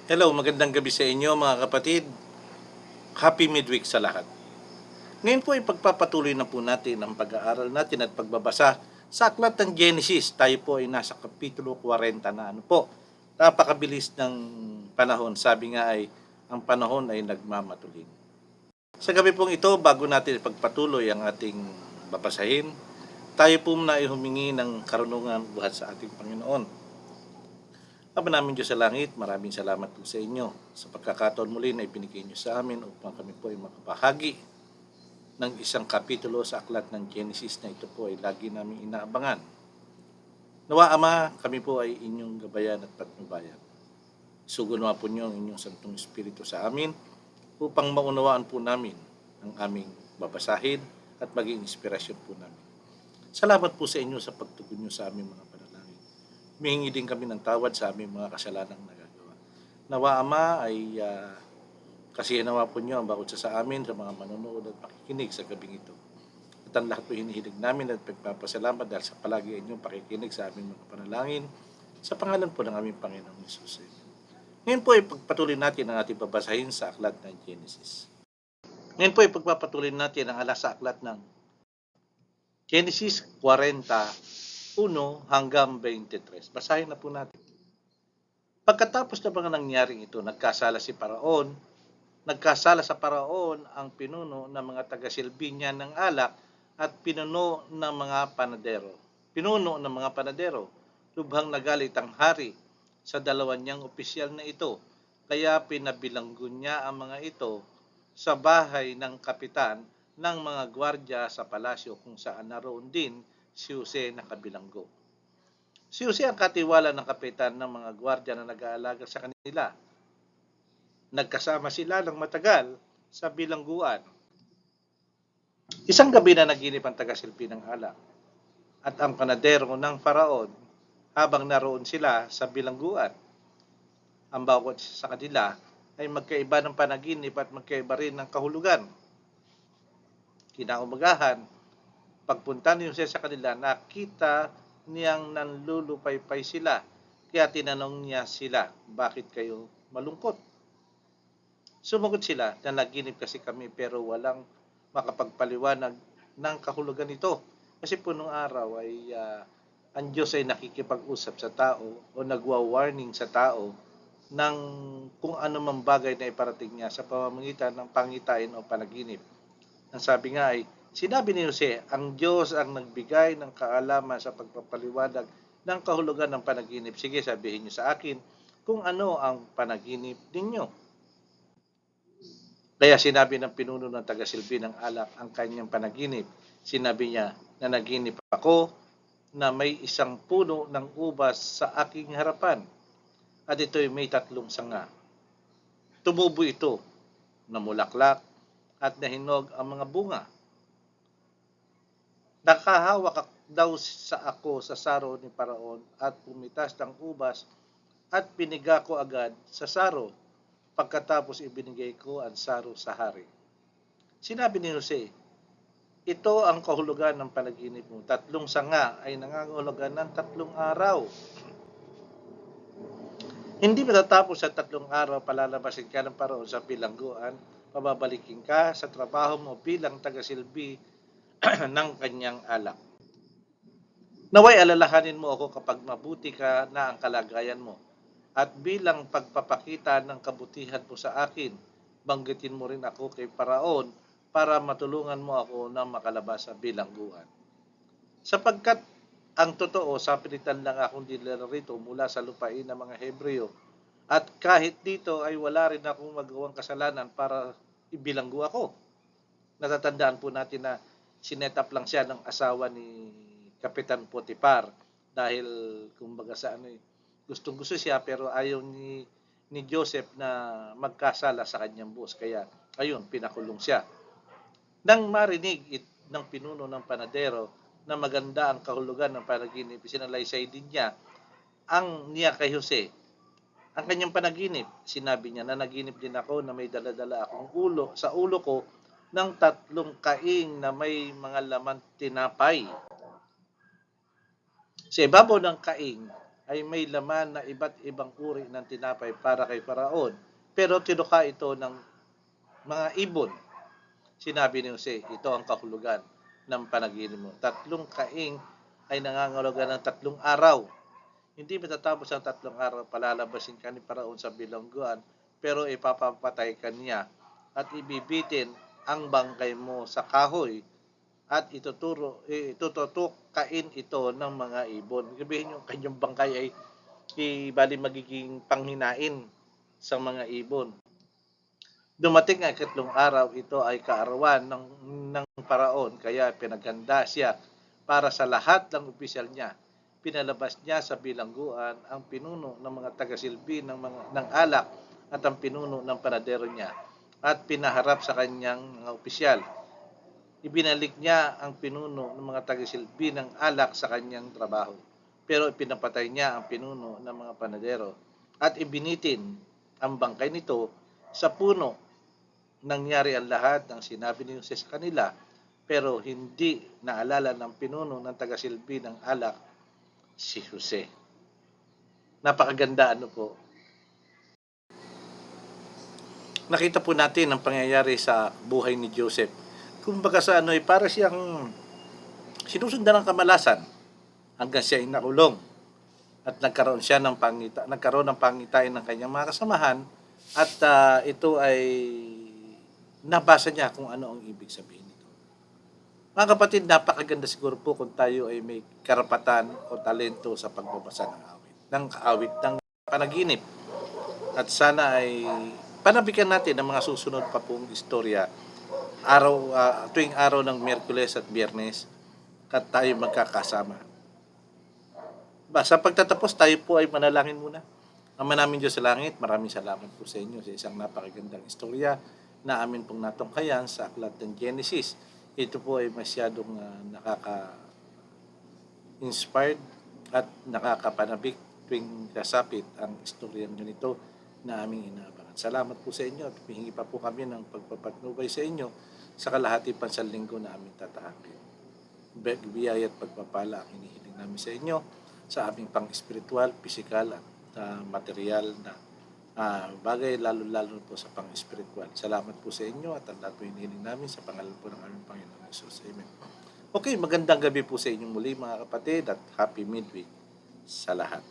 Hello, magandang gabi sa inyo mga kapatid. Happy midweek sa lahat. Ngayon po ay pagpapatuloy na po natin ang pag-aaral natin at pagbabasa sa aklat ng Genesis. Tayo po ay nasa kapitulo 40 na po. Napakabilis ng panahon. Sabi nga ay ang panahon ay nagmamatulin. Sa gabi pong ito, bago natin pagpatuloy ang ating babasahin, tayo po na humingi ng karunungan buhat sa ating Panginoon. Ama namin Diyos sa langit, maraming salamat po sa inyo sa pagkakataon muli na ibinigay niyo sa amin upang kami po ay makabahagi ng isang kapitulo sa aklat ng Genesis na ito po ay lagi namin inaabangan. Nawa Ama, kami po ay inyong gabayan at patnubayan. Sugo naman po niyo ang inyong Santong Espiritu sa amin upang maunawaan po namin ang aming babasahin at maging inspirasyon po namin. Salamat po sa inyo sa pagtugon niyo sa aming mga panalangin. Humihingi din kami ng tawad sa aming mga kasalanang nagagawa. Nawa Ama ay kasi nawa po niyo ang bawat sa amin sa mga manonood at pakikinig sa gabing ito. At ang lahat po hinihilig namin at pagpapasalamat dahil sa palagi inyong pakikinig sa aming mga panalangin sa pangalan po ng aming Panginoong Hesus. Ngayon po ay pagpatuloy natin ang ating babasahin sa aklat ng Genesis. Ngayon po ay pagpapatuloy natin ang sa aklat ng Genesis 40:1 hanggang 23. Basahin na po natin. Pagkatapos ng mga nangyaring ito, nagkasala sa Paraon ang pinuno ng mga taga-silbi niya ng alak at pinuno ng mga panadero. Lubhang nagalit ang hari sa dalawa niyang opisyal na ito, kaya pinabilanggo niya ang mga ito sa bahay ng kapitan ng mga gwardya sa palasyo kung saan naroon din si Jose na kabilanggo. Si Jose ang katiwala ng kapitan ng mga gwardya na nag-aalaga sa kanila. Nagkasama sila ng matagal sa bilangguan. Isang gabi na naginip ang taga-silbi ng alak at ang panadero ng Paraon habang naroon sila sa bilangguan. Ang bawat sa kanila ay magkaiba ng panaginip at magkaiba rin ng kahulugan. Kinaumagahan, pagpunta ni Jose sa kanila, nakita niyang nanlulupaypay sila. Kaya tinanong niya sila, bakit kayo malungkot? Sumagot sila, nanaginip kasi kami pero walang makapagpaliwanag ng kahulugan nito. Kasi po nung araw ay ang Diyos ay nakikipag-usap sa tao o nagwa-warning sa tao ng kung ano mang bagay na iparating niya sa pamamagitan ng pangitain o panaginip. Ang sabi nga ay, sinabi ni Jose, ang Diyos ang nagbigay ng kaalaman sa pagpapaliwanag ng kahulugan ng panaginip. Sige, sabihin niyo sa akin kung ano ang panaginip ninyo. Kaya sinabi ng pinuno ng taga-silbi ng alak ang kanyang panaginip. Sinabi niya, nanaginip ako na may isang puno ng ubas sa aking harapan at ito'y may 3 sanga. Tumubo ito, namulaklak at nahinog ang mga bunga. Nakahawak daw ako sa saro ni Paraon at pumitas ng ubas at piniga ko agad sa saro. Pagkatapos ibinigay ko ang saro sa hari. Sinabi ni Jose, ito ang kahulugan ng panaginip mo. 3 sanga ay nangangahulugan ng 3 araw. Hindi matatapos sa 3 araw, palalabasin ka ng Paraon sa bilangguan, pababalikin ka sa trabaho mo bilang taga-silbi ng kanyang alak. Naway alalahanin mo ako kapag mabuti ka na ang kalagayan mo. At bilang pagpapakita ng kabutihan mo sa akin, banggitin mo rin ako kay Paraon para matulungan mo ako na makalabas sa bilangguan. Sapagkat ang totoo, sa pilitan lang akong dinala rito mula sa lupain ng mga Hebreo. At kahit dito ay wala rin akong magawang kasalanan para ibilanggo ako. Natatandaan po natin na sinetap lang siya ng asawa ni Kapitan Potiphar dahil kumbaga sa gustong-gusto siya pero ayaw ni Joseph na magkasala sa kanyang boss. Kaya ayun, pinakulong siya. Nang marinig ng pinuno ng panadero na maganda ang kahulugan ng panaginip, sinalaysay din niya ang niya kay Jose. Ang kanyang panaginip, sinabi niya, nanaginip din ako na may daladala akong sa ulo ko ng 3 kaing na may mga laman tinapay. Sa ibabaw ng kaing ay may laman na iba't ibang uri ng tinapay para kay Faraon. Pero tinuka ito ng mga ibon. Sinabi ni Jose, ito ang kahulugan ng panaginip mo. 3 kaing ay nangangahulugan ng 3 araw. Hindi matatapos ang 3 araw, palalabasin ka ni Faraon sa bilangguan, pero ipapapatay ka niya at ibibitin ang bangkay mo sa kahoy at itututukain ito ng mga ibon. Sabihin yung kanyang bangkay ay bali magiging panghinain sa mga ibon. Dumating ang 3 araw, ito ay kaarawan ng Paraon, kaya pinaghanda siya para sa lahat ng opisyal niya. Pinalabas niya sa bilangguan ang pinuno ng mga tagasilbi ng alak at ang pinuno ng panadero niya at pinaharap sa kanyang mga opisyal. Ibinalik niya ang pinuno ng mga tagasilbi ng alak sa kanyang trabaho. Pero pinapatay niya ang pinuno ng mga panadero at ibinitin ang bangkay nito sa puno. Nangyari ang lahat ng sinabi ni Jose sa kanila, pero hindi naalala ng pinuno ng tagasilbi ng alak si Jose. Napakaganda po. Nakita po natin ang pangyayari sa buhay ni Joseph. Kumbaga sa para siyang sinusundan ng kamalasan hanggang siya ay nakulong at nagkaroon ng pangitain ng kanyang mga kasamahan at ito ay nabasa niya kung ano ang ibig sabihin nito. Mga kapatid, napakaganda siguro po kung tayo ay may karapatan o talento sa pagbabasa ng panaginip. At sana ay panabikan natin ang mga susunod pa pong istorya tuwing araw ng Miyerkules at Biyernes at tayo magkakasama. Sa pagtatapos, tayo po ay manalangin muna. Ama namin Diyos sa langit, maraming salamat po sa inyo sa isang napakagandang istorya na amin pong natungkayan sa aklat ng Genesis. Ito po ay masyadong nakaka-inspired at nakakapanabik tuwing kasapit ang istoryang ganito na aming inaabangan. Salamat po sa inyo at hihingi pa po kami ng pagpapatnubay sa inyo sa kalahati pansalinggo na aming tatahakin. Biyaya at pagpapala ang hinihiling namin sa inyo sa aming pang-espiritual, pisikal at material na bagay, lalo-lalo po sa pang-espiritual. Salamat po sa inyo at ang lahat po hinihiling namin sa pangalan po ng aming Panginoon Jesus. Amen. Okay, magandang gabi po sa inyong muli mga kapatid at happy midweek sa lahat.